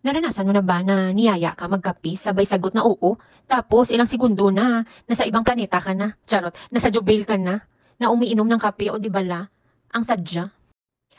Naranasan mo na ba na niyaya ka magkape, sabay sagot na oo, tapos ilang segundo na, nasa ibang planeta ka na, charot, nasa Jubail ka na umiinom ng kape o di bala, ang sadya.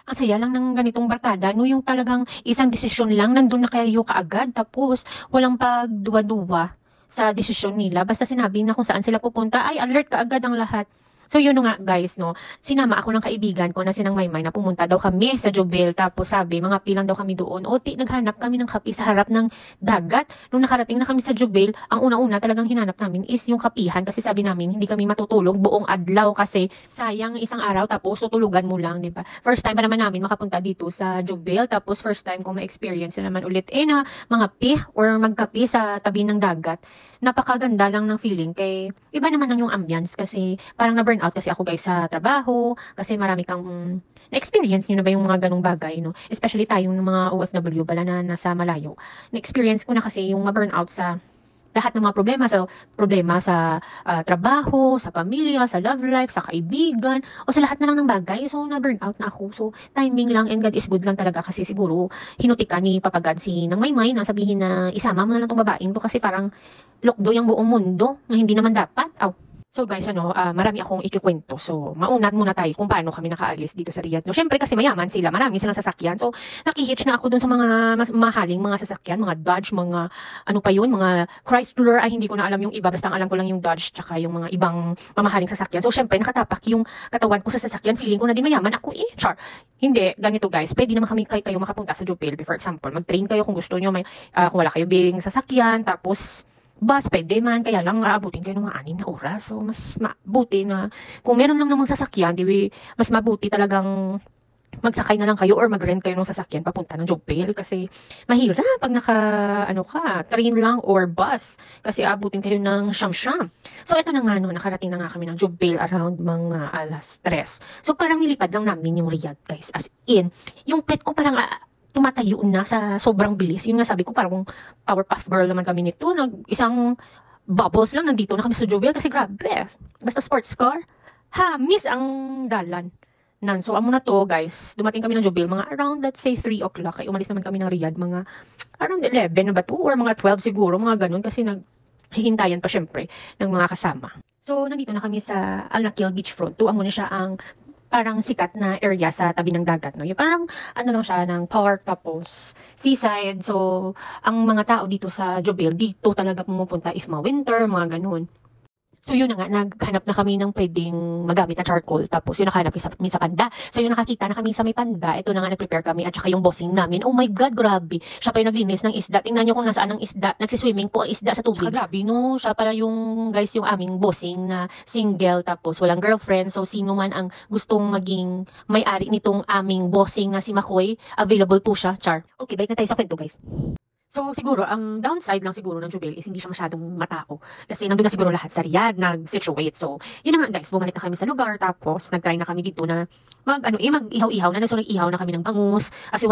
Ang saya lang ng ganitong barkada, no, yung talagang isang desisyon lang, nandun na kayo kaagad, tapos walang pagduwa-duwa sa desisyon nila. Basta sinabi na kung saan sila pupunta, ay alert kaagad ang lahat. So yun nga guys, no, sinama ako ng kaibigan ko na sinang Maymay na pumunta daw kami sa Jubail, tapos sabi mga pilang daw kami doon, naghanap kami ng kape sa harap ng dagat. Nung nakarating na kami sa Jubail, ang una-una talagang hinanap namin is yung kapihan, kasi sabi namin hindi kami matutulog buong adlaw kasi sayang isang araw tapos tutulugan mo lang, di ba? First time pa naman namin makapunta dito sa Jubail, tapos first time ko ma-experience na naman ulit na mga pi or magkape sa tabi ng dagat. Napakaganda lang ng feeling, kay iba naman lang yung ambience kasi parang na-burnout kasi ako guys sa trabaho, kasi marami kang na-experience nyo na ba yung mga ganong bagay, no? Especially tayong mga OFW bala na nasa malayo. Na-experience ko na kasi yung ma-burnout sa lahat ng mga problema sa trabaho, sa pamilya, sa love life, sa kaibigan, o sa lahat na lang ng bagay. So, na-burnout na ako. So, timing lang and God is good lang talaga kasi siguro hinutik ka ni Papa God si Nang Maymay na sabihin na isama mo na lang tong babaeng to kasi parang lokdo yung buong mundo na hindi naman dapat. So guys, marami akong ikikwento. So, maunat muna tayo kung paano kami nakaalis dito sa Riyadh. No, syempre kasi mayaman sila, marami silang sasakyan. So, nakihitch na ako dun sa mga mas mahaling mga sasakyan, mga Dodge, mga ano pa yun, mga Chrysler, ay hindi ko na alam yung iba, basta alam ko lang yung Dodge, tsaka yung mga ibang mamahaling sasakyan. So, syempre nakatapak yung katawan ko sa sasakyan, feeling ko na din mayaman ako char. Hindi, ganito guys, pwede naman kayo makapunta sa Jubail. For example, mag-train kayo kung gusto nyo, kung wala kayo bing sasakyan, tapos bus, pwede man, kaya lang aabutin kayo ng mga 6 na oras. So, mas mabuti na, kung meron lang namang sasakyan, mas mabuti talagang magsakay na lang kayo or mag-rent kayo ng sasakyan papunta ng Jubail kasi mahirap pag train lang or bus kasi aabutin kayo ng siyam-siyam. So, ito na nga, nakarating na nga kami ng Jubail around mga 3:00. So, parang nilipad lang namin yung Riyadh, guys. As in, yung pet ko parang tumatayo na sa sobrang bilis. Yun nga sabi ko, parang Powerpuff Girl naman kami nito. Isang bubbles lang, nandito na kami sa Jubail kasi grabe. Basta sports car, miss ang dalan. So, amo na to guys. Dumating kami ng Jubail mga around, let's say, 3 o'clock. Kaya umalis naman kami ng Riyadh mga around 11 na ba to? Or mga 12 siguro, mga ganun. Kasi naghihintayan pa syempre ng mga kasama. So, nandito na kami sa Al Nakheel Beachfront. Amo na siya ang parang sikat na area sa tabi ng dagat, no? Yung parang lang siya ng park tapos seaside. So, ang mga tao dito sa Jubail, dito talaga pumupunta if ma-winter, mga ganun. So yun na nga, naghanap na kami ng pwedeng magamit na charcoal. Tapos yun nakahanap kami sa panda. So yun nakakita na kami sa may panda. Ito na nga nag-prepare kami at saka yung bossing namin. Oh my God, grabe. Siya pa yung naglinis ng isda. Tingnan nyo kung nasaan ang isda. Nagsiswimming po ang isda sa tubig. Grabe, no? Siya pala yung guys, yung aming bossing na single tapos walang girlfriend. So sino man ang gustong maging may-ari nitong aming bossing na si Makoy, available po siya. Char. Okay, balik na tayo sa kwento guys. So, siguro, ang downside lang siguro ng Jubail is hindi siya masyadong matao. Kasi nandun na siguro lahat sa Riyadh, nag-situate. So, yun na nga guys, bumalik na kami sa lugar. Tapos, nag-try na kami dito na mag-ihaw-ihaw na. So, nag-ihaw na kami ng bangus. Kasi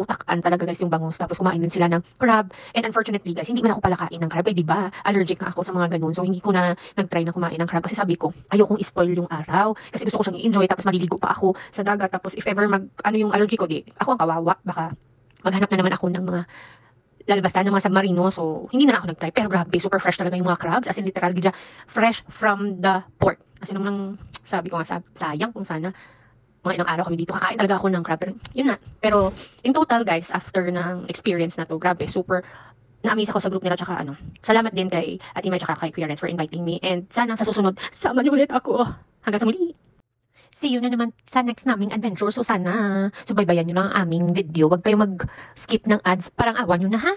takan talaga guys yung bangus. Tapos, kumain din sila ng crab. And unfortunately guys, hindi man ako pala kain ng crab. Eh, diba? Allergic na ako sa mga ganun. So, hindi ko na nag-try na kumain ng crab. Kasi sabi ko, ayokong i-spoil yung araw. Kasi gusto ko siyang i-enjoy. Tapos, maliligo pa ako sa dagat. Tapos, if ever yung allergy ko, ako ang kawawa. Baka maghanap na naman ako ng mga lalabasan ng mga submarino. So, hindi na ako nag-try. Pero grabe, super fresh talaga yung mga crabs. As in, literal, fresh from the port. Kasi naman, sabi ko nga, sayang kung sana mga ilang araw kami dito. Kakain talaga ako ng crab. Pero, yun na. Pero, in total, guys, after ng experience na to, grabe, super na-amaze ako sa group nila. Tsaka, salamat din kay Ate May tsaka kay Kuya Renz for inviting me. And sana sa susunod, sama niyo ulit ako. Hanggang sa muli. See you na naman sa next naming adventure. So sana, subaybayan nyo lang ang aming video. Huwag kayo mag-skip ng ads. Parang awan nyo na ha.